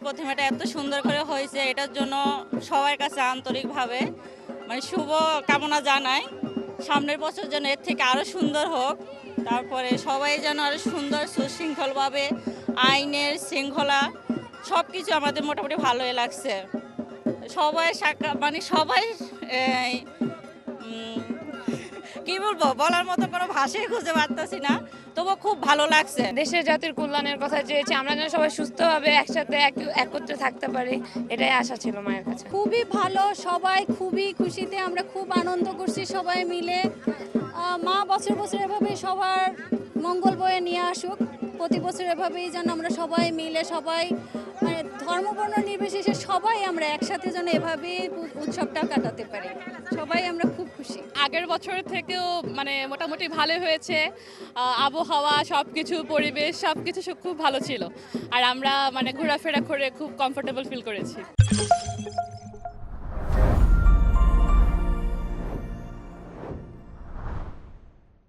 প্রতিমাটা এত সুন্দর করে হয়েছে, এটার জন্য সবার কাছে আন্তরিকভাবে মানে শুভ কামনা জানাই। সামনের বছর যেন এর থেকে আরও সুন্দর হোক। তারপরে সবাই যেন আরও সুন্দর সুশৃঙ্খলভাবে আইনের শৃঙ্খলা সব কিছু আমাদের মোটামুটি ভালোই লাগছে। সবাই মানে সবাই এই, উম, কি বলবো, বলার মতো কোনো ভাষাই খুঁজে পারতেছি না, তবুও খুব ভালো লাগছে। দেশের জাতির কল্যাণের কথা চেয়েছি, আমরা যেন সবাই সুস্থভাবে একসাথে একত্রে থাকতে পারি, এটাই আশা ছিল মায়ের কাছে। খুবই ভালো, সবাই খুবই খুশিতে, আমরা খুব আনন্দ করছি সবাই মিলে। মা বছর বছর এভাবেই সবার মঙ্গল বয়ে নিয়ে আসুক। প্রতি বছর এভাবেই যেন আমরা সবাই মিলে, সবাই মানে ধর্মবর্ণ নির্বিশেষে সবাই আমরা একসাথে যেন এভাবেই উৎসবটা কাটাতে পারি। সবাই আমরা খুব খুশি। আগের বছর থেকেও মানে মোটামুটি ভালো হয়েছে। আবহাওয়া সবকিছু, পরিবেশ সবকিছু খুব ভালো ছিল। আর আমরা মানে ঘোরাফেরা করে খুব কমফোর্টেবল ফিল করেছি।